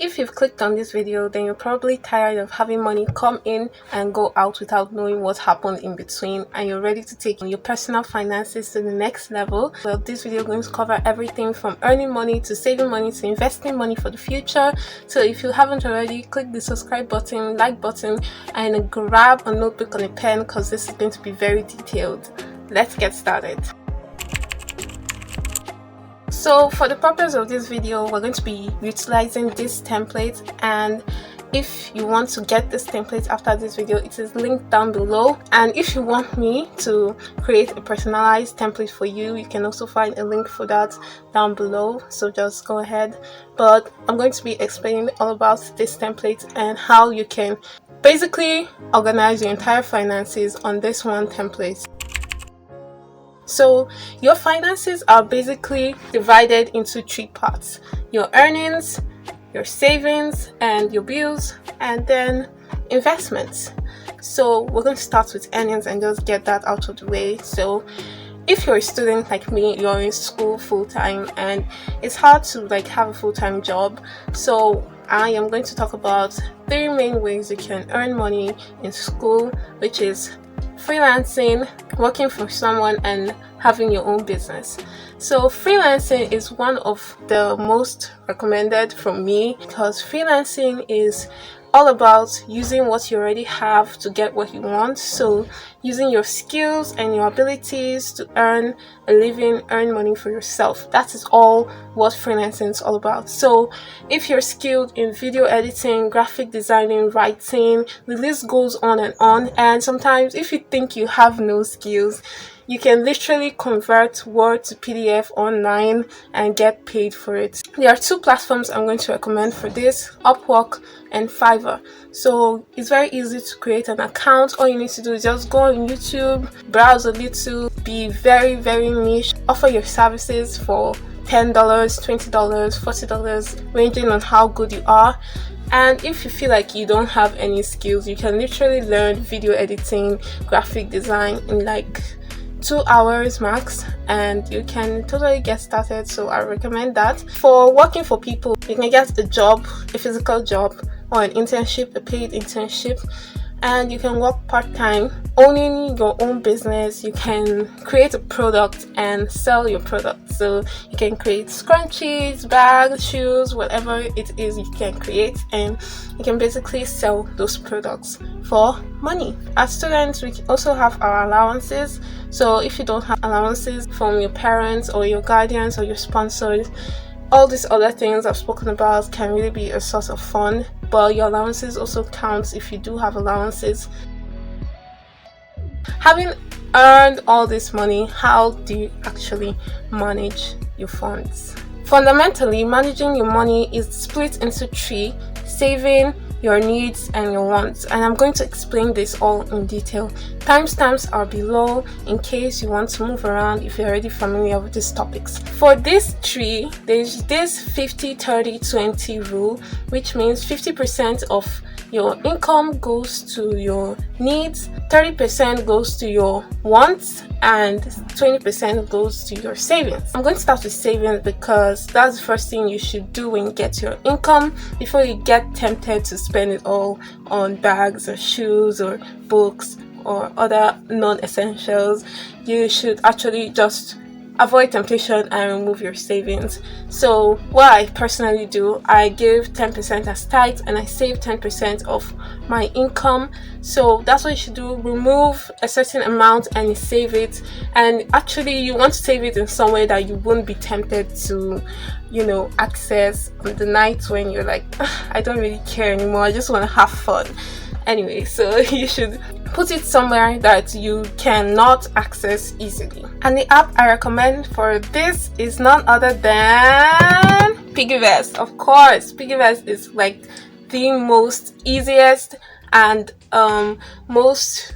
If you've clicked on this video, then you're probably tired of having money come in and go out without knowing what happened in between, and you're ready to take your personal finances to the next level. Well, this video is going to cover everything from earning money to saving money to investing money for the future. So if you haven't already, click the subscribe button, like button, and grab a notebook and a pen because this is going to be very detailed. Let's get started. So for the purpose of this video, we're going to be utilizing this template, and if you want to get this template after this video, it is linked down below. And if you want me to create a personalized template for you, you can also find a link for that down below, so just go ahead. But I'm going to be explaining all about this template and how you can basically organize your entire finances on this one template. So your finances are basically divided into three parts: your earnings, your savings, and your bills, and then investments. So we're going to start with earnings and just get that out of the way. So if you're a student like me, you're in school full-time and it's hard to have a full-time job, so I am going to talk about three main ways you can earn money in school, which is freelancing, working for someone, and having your own business. So freelancing is one of the most recommended from me because freelancing is all about using what you already have to get what you want. So using your skills and your abilities to earn a living, earn money for yourself. That is all what freelancing is all about. So if you're skilled in video editing, graphic designing, writing, the list goes on. And sometimes if you think you have no skills, you can literally convert Word to PDF online and get paid for it. There are two platforms I'm going to recommend for this: Upwork and Fiverr. So it's very easy to create an account. All you need to do is just go on YouTube, browse a little, be very niche, offer your services for $10, $20, $40, ranging on how good you are. And if you feel like you don't have any skills, you can literally learn video editing, graphic design in 2 hours max, and you can totally get started. So I recommend that. For working for people, you can get a job, a physical job, or an internship, a paid internship, and you can work part-time owning your own business. You can create a product and sell your product. So you can create scrunchies, bags, shoes, whatever it is you can create, and you can basically sell those products for money. As students, we also have our allowances. So if you don't have allowances from your parents or your guardians or your sponsors, all these other things I've spoken about can really be a source of fun, but your allowances also count if you do have allowances. Having earned all this money, how do you actually manage your funds? Fundamentally, managing your money is split into three: saving, your needs, and your wants. And I'm going to explain this all in detail. Timestamps are below in case you want to move around if you're already familiar with these topics. For this tree, there's this 50-30-20 rule, which means 50% of your income goes to your needs, 30% goes to your wants, and 20% goes to your savings. I'm going to start with savings because that's the first thing you should do when you get your income before you get tempted to spend it all on bags or shoes or books or other non-essentials. You should actually just avoid temptation and remove your savings. So what I personally do, I give 10% as tithe and I save 10% of my income. So that's what you should do: remove a certain amount and you save it. And actually you want to save it in some way that you won't be tempted to access on the night when you're like, I don't really care anymore, I just want to have fun. Anyway, so you should put it somewhere that you cannot access easily. And the app I recommend for this is none other than Piggyvest. Of course, Piggyvest is the most easiest and most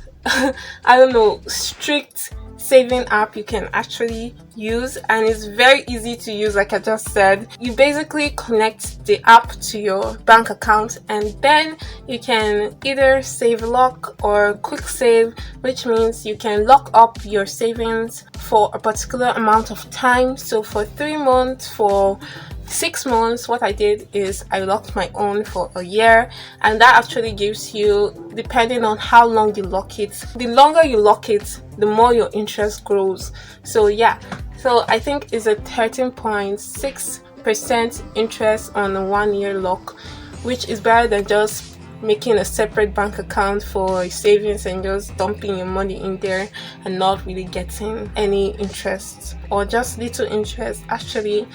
strict saving app you can actually use, and it's very easy to use. Like I just said, you basically connect the app to your bank account and then you can either save lock or quick save, which means you can lock up your savings for a particular amount of time. So for 3 months, for 6 months, what I did is I locked my own for a year, and that actually gives you, depending on how long you lock it, the longer you lock it, the more your interest grows. So yeah, so I think it's a 13.6% interest on a 1 year lock, which is better than just making a separate bank account for savings and just dumping your money in there and not really getting any interest, or just little interest. Actually,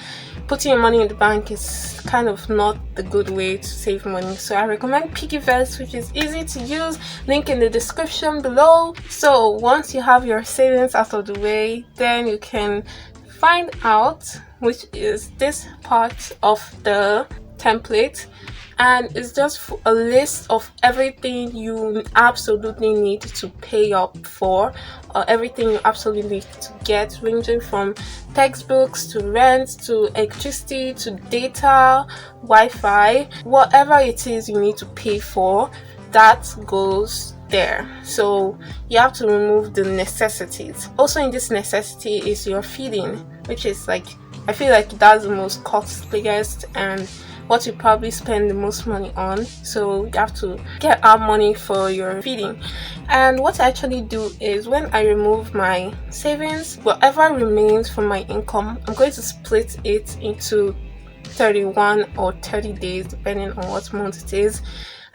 putting your money in the bank is kind of not the good way to save money. So I recommend Piggyvest, which is easy to use, link in the description below. So once you have your savings out of the way, then you can find out, which is this part of the template, and it's just a list of everything you absolutely need to pay up for, or everything you absolutely need to get, ranging from textbooks to rent to electricity to data, Wi-Fi, whatever it is you need to pay for, that goes there. So you have to remove the necessities. Also in this necessity is your feeding, which is like, I feel like that's the most costliest and what you probably spend the most money on. So you have to get out money for your feeding. And what I actually do is, when I remove my savings, whatever remains from my income, I'm going to split it into 31 or 30 days, depending on what month it is,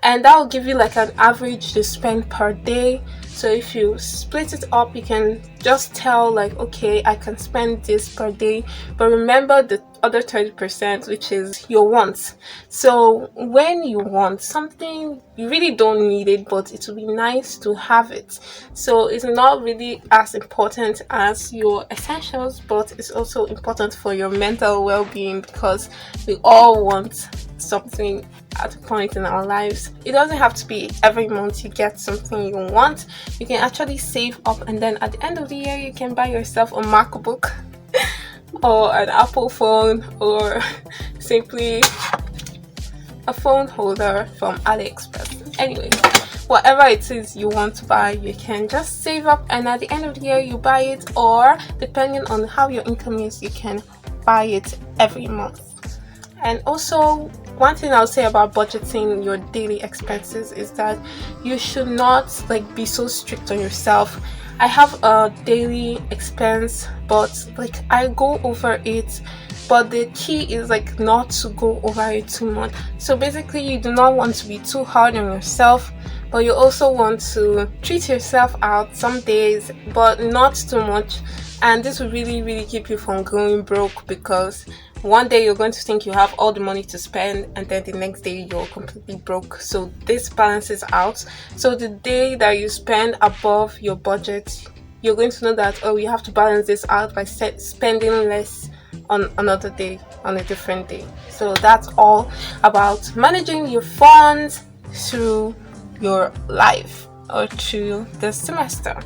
and that will give you like an average to spend per day. So if you split it up, you can just tell like, okay, I can spend this per day, but remember the other 30%, which is your wants. So when you want something, you really don't need it, but it would be nice to have it. So it's not really as important as your essentials, but it's also important for your mental well-being, because we all want something at a point in our lives. It doesn't have to be every month you get something you want. You can actually save up, and then at the end of the year you can buy yourself a MacBook or an Apple phone, or simply a phone holder from AliExpress. Anyway, whatever it is you want to buy, you can just save up, and at the end of the year you buy it, or depending on how your income is, you can buy it every month. And also, one thing I'll say about budgeting your daily expenses is that you should not like be so strict on yourself. I have a daily expense, but like I go over it, but the key is like not to go over it too much. So basically, you do not want to be too hard on yourself, but you also want to treat yourself out some days, but not too much. And this will really keep you from going broke, because one day you're going to think you have all the money to spend, and then the next day you're completely broke. So this balances out. So the day that you spend above your budget, you're going to know that, oh, you have to balance this out by spending less on another day, on a different day. So that's all about managing your funds through your life or through the semester.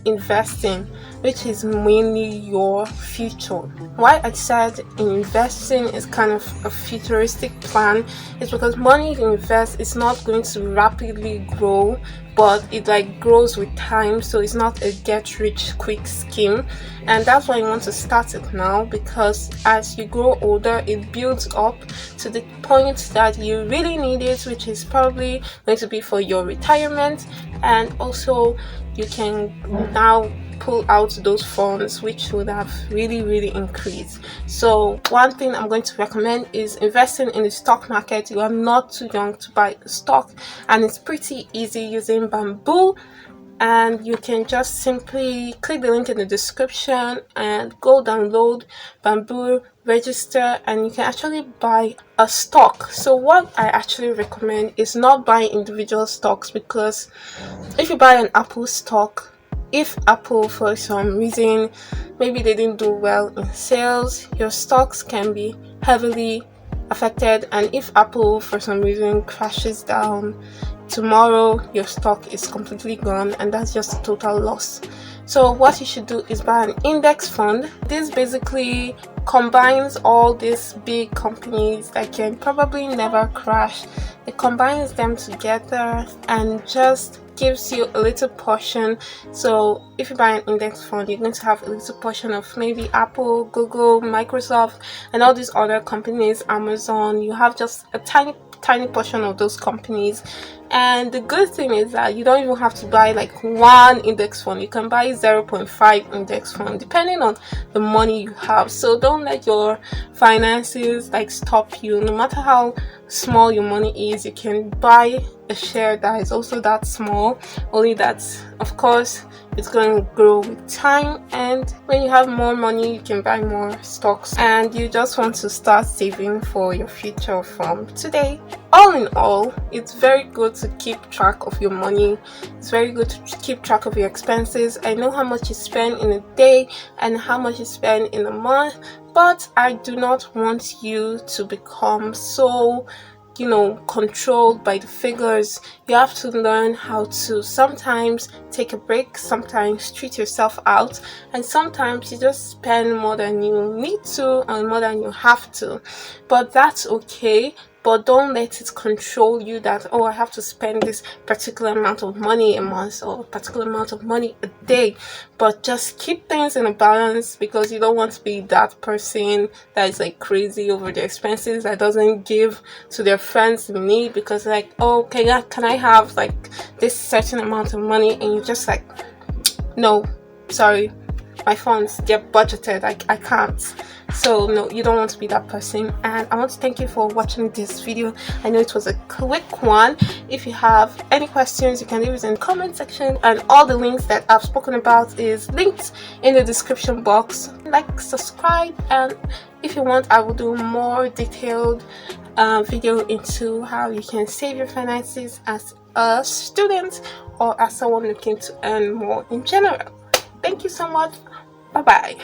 Investing, which is mainly your future. Why I said investing is kind of a futuristic plan is because money you invest is not going to rapidly grow, but it like grows with time. So it's not a get rich quick scheme, and that's why you want to start it now, because as you grow older it builds up to the point that you really need it, which is probably going to be for your retirement. And also you can now pull out those funds which would have really increased. So one thing I'm going to recommend is investing in the stock market. You are not too young to buy the stock, and it's pretty easy using Bamboo. And you can just simply click the link in the description and go download Bamboo, register, and you can actually buy a stock. So what I actually recommend is not buying individual stocks, because if you buy an Apple stock, if Apple for some reason maybe they didn't do well in sales, your stocks can be heavily affected. And if Apple for some reason crashes down tomorrow, your stock is completely gone, and that's just a total loss. So what you should do is buy an index fund. This basically combines all these big companies that can probably never crash. It combines them together and just gives you a little portion. So if you buy an index fund, you're going to have a little portion of maybe Apple, Google, Microsoft, and all these other companies, Amazon. You have just a tiny portion of those companies. And the good thing is that you don't even have to buy like one index fund. You can buy 0.5 index fund depending on the money you have. So don't let your finances like stop you. No matter how small your money is, you can buy a share that is also that small, only that of course it's going to grow with time, and when you have more money you can buy more stocks, and you just want to start saving for your future from today. All in all, it's very good to keep track of your money. It's very good to keep track of your expenses. I know how much you spend in a day and how much you spend in a month, but I do not want you to become so controlled by the figures. You have to learn how to sometimes take a break, sometimes treat yourself out, and sometimes you just spend more than you need to and more than you have to. But that's okay. But don't let it control you that, oh, I have to spend this particular amount of money a month or a particular amount of money a day. But just keep things in a balance, because you don't want to be that person that is like crazy over the expenses, that doesn't give to their friends in need because like, oh, can I have like this certain amount of money, and you're just like, no, sorry, my funds, they're budgeted, I can't. So no, you don't want to be that person. And I want to thank you for watching this video. I know it was a quick one. If you have any questions, you can leave it in the comment section, and all the links that I've spoken about is linked in the description box. Like, subscribe, and if you want, I will do more detailed video into how you can save your finances as a student or as someone looking to earn more in general. Thank you so much. Bye bye.